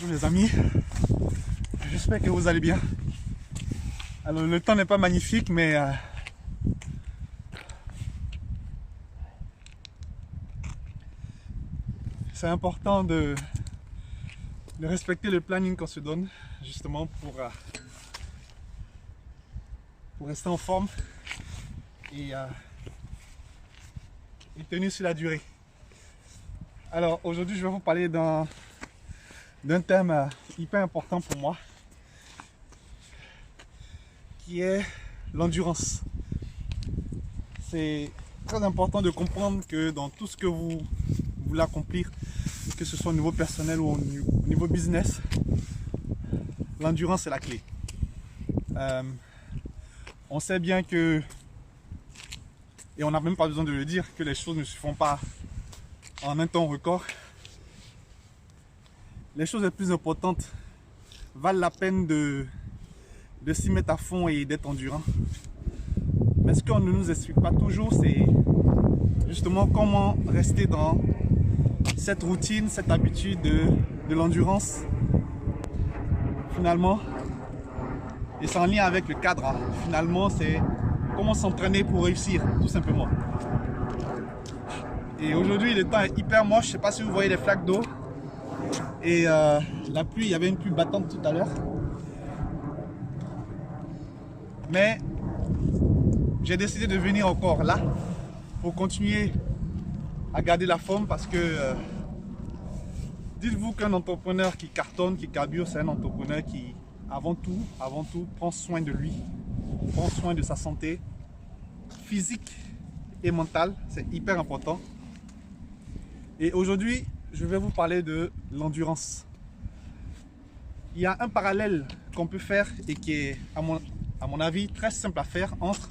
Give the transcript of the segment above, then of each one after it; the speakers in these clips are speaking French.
Bonjour les amis, j'espère que vous allez bien. Alors le temps n'est pas magnifique mais c'est important de respecter le planning qu'on se donne justement pour rester en forme et tenir sur la durée. Alors aujourd'hui je vais vous parler d'un thème hyper important pour moi qui est l'endurance. C'est très important de comprendre que dans tout ce que vous voulez accomplir, que ce soit au niveau personnel ou au niveau business, l'endurance est la clé. On sait bien que, et on n'a même pas besoin de le dire, que les choses ne se font pas en un temps record. Les choses les plus importantes valent la peine de s'y mettre à fond et d'être endurant. Mais ce qu'on ne nous explique pas toujours, c'est justement comment rester dans cette routine, cette habitude de l'endurance finalement. Et c'est en lien avec le cadre. Finalement, c'est comment s'entraîner pour réussir, tout simplement. Et aujourd'hui, le temps est hyper moche. Je ne sais pas si vous voyez les flaques d'eau. Et la pluie, il y avait une pluie battante tout à l'heure. Mais j'ai décidé de venir encore là pour continuer à garder la forme parce que dites-vous qu'un entrepreneur qui cartonne, qui carbure, c'est un entrepreneur qui, avant tout, prend soin de lui, prend soin de sa santé physique et mentale. C'est hyper important. Et aujourd'hui, je vais vous parler de l'endurance. Il y a un parallèle qu'on peut faire et qui est, à mon avis, très simple à faire entre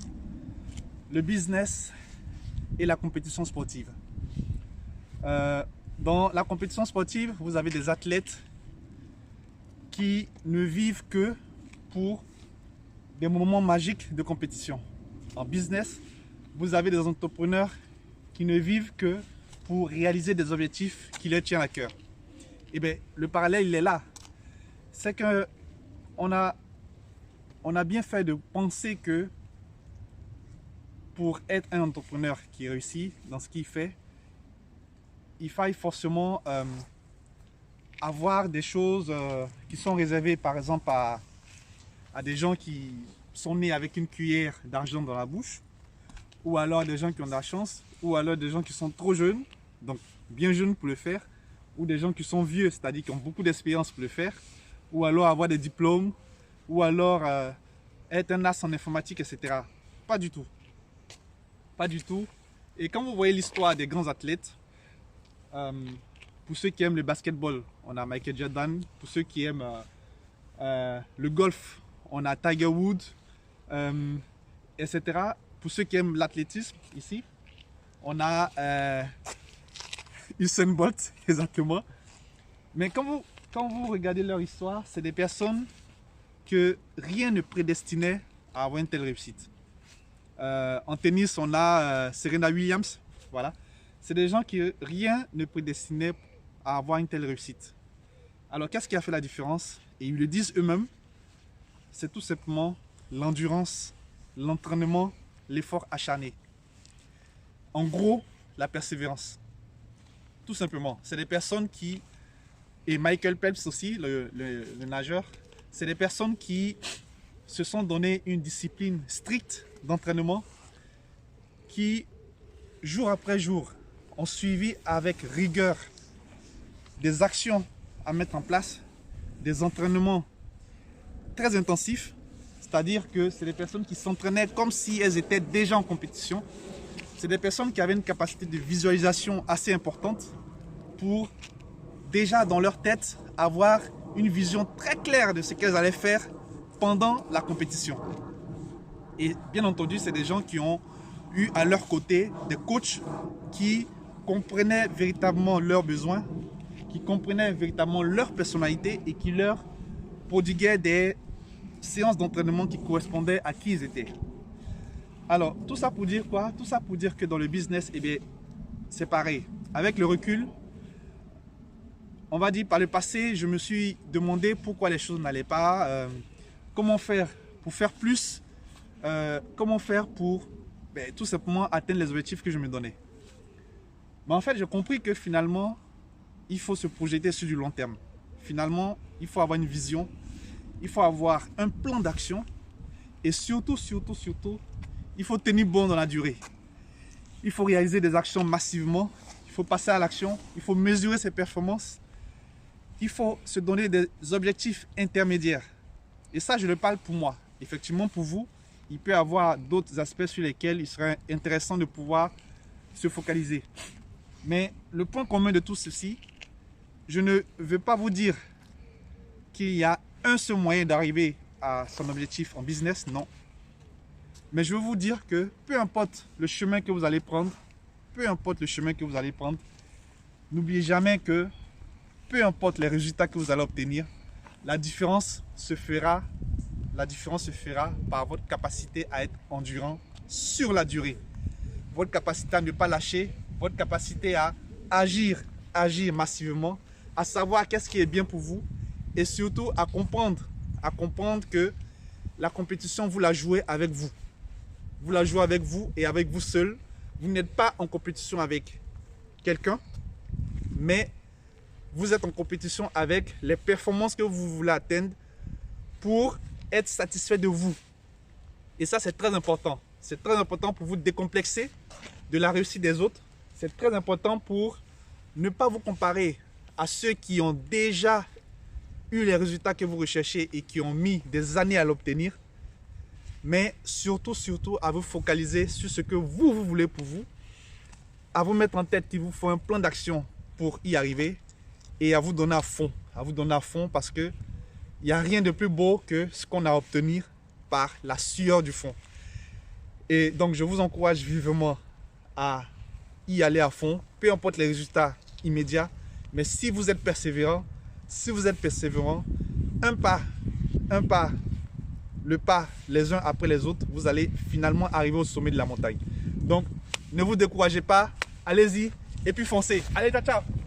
le business et la compétition sportive. Dans la compétition sportive, vous avez des athlètes qui ne vivent que pour des moments magiques de compétition. En business, vous avez des entrepreneurs qui ne vivent que pour réaliser des objectifs qui leur tiennent à cœur. Et bien, le parallèle, il est là. C'est que on a bien fait de penser que pour être un entrepreneur qui réussit dans ce qu'il fait, il faille forcément avoir des choses qui sont réservées par exemple à des gens qui sont nés avec une cuillère d'argent dans la bouche, ou alors des gens qui ont de la chance, ou alors des gens qui sont trop jeunes, donc bien jeunes pour le faire, ou des gens qui sont vieux, c'est-à-dire qui ont beaucoup d'expérience pour le faire, ou alors avoir des diplômes, ou alors être un as en informatique, etc. Pas du tout. Pas du tout. Et quand vous voyez l'histoire des grands athlètes, pour ceux qui aiment le basketball, on a Michael Jordan. Pour ceux qui aiment le golf, on a Tiger Woods, etc. Pour ceux qui aiment l'athlétisme, ici, on a Usain Bolt, exactement. Mais quand vous regardez leur histoire, c'est des personnes que rien ne prédestinait à avoir une telle réussite. En tennis, on a Serena Williams. Voilà. C'est des gens qui rien ne prédestinait à avoir une telle réussite. Alors, qu'est-ce qui a fait la différence? Et ils le disent eux-mêmes. C'est tout simplement l'endurance, l'entraînement, l'effort acharné. En gros, la persévérance. Tout simplement. C'est des personnes qui, et Michael Phelps aussi, le nageur, c'est des personnes qui se sont donné une discipline stricte d'entraînement qui, jour après jour, ont suivi avec rigueur des actions à mettre en place, des entraînements très intensifs, c'est-à-dire que c'est des personnes qui s'entraînaient comme si elles étaient déjà en compétition. C'est des personnes qui avaient une capacité de visualisation assez importante pour déjà dans leur tête avoir une vision très claire de ce qu'elles allaient faire pendant la compétition. Et bien entendu, c'est des gens qui ont eu à leur côté des coachs qui comprenaient véritablement leurs besoins, qui comprenaient véritablement leur personnalité et qui leur prodiguaient des séances d'entraînement qui correspondaient à qui ils étaient. Alors, tout ça pour dire quoi? Tout ça pour dire que dans le business, eh bien, c'est pareil. Avec le recul, on va dire par le passé, je me suis demandé pourquoi les choses n'allaient pas, comment faire pour faire plus, comment faire pour tout simplement atteindre les objectifs que je me donnais. Mais en fait, j'ai compris que finalement, il faut se projeter sur du long terme. Finalement, il faut avoir une vision, il faut avoir un plan d'action et surtout, il faut tenir bon dans la durée. Il faut réaliser des actions massivement, il faut passer à l'action, il faut mesurer ses performances, il faut se donner des objectifs intermédiaires. Et ça, je le parle pour moi. Effectivement, pour vous, il peut y avoir d'autres aspects sur lesquels il serait intéressant de pouvoir se focaliser. Mais le point commun de tout ceci, je ne veux pas vous dire qu'il y a un seul moyen d'arriver à son objectif en business, non. Mais je veux vous dire que peu importe le chemin que vous allez prendre, n'oubliez jamais que peu importe les résultats que vous allez obtenir, la différence se fera par votre capacité à être endurant sur la durée. Votre capacité à ne pas lâcher, votre capacité à agir massivement, à savoir qu'est-ce qui est bien pour vous et surtout à comprendre que la compétition, vous la jouez avec vous. Vous la jouez avec vous et avec vous seul. Vous n'êtes pas en compétition avec quelqu'un, mais vous êtes en compétition avec les performances que vous voulez atteindre pour être satisfait de vous. Et ça, c'est très important. C'est très important pour vous décomplexer de la réussite des autres. C'est très important pour ne pas vous comparer à ceux qui ont déjà eu les résultats que vous recherchez et qui ont mis des années à l'obtenir. Mais surtout, à vous focaliser sur ce que vous voulez pour vous, à vous mettre en tête qu'il vous faut un plan d'action pour y arriver et à vous donner à fond, parce que il n'y a rien de plus beau que ce qu'on a à obtenir par la sueur du fond. Et donc, je vous encourage vivement à y aller à fond, peu importe les résultats immédiats. Mais si vous êtes persévérant, un pas, le pas les uns après les autres, vous allez finalement arriver au sommet de la montagne. Donc, ne vous découragez pas, allez-y et puis foncez. Allez, ciao, ciao!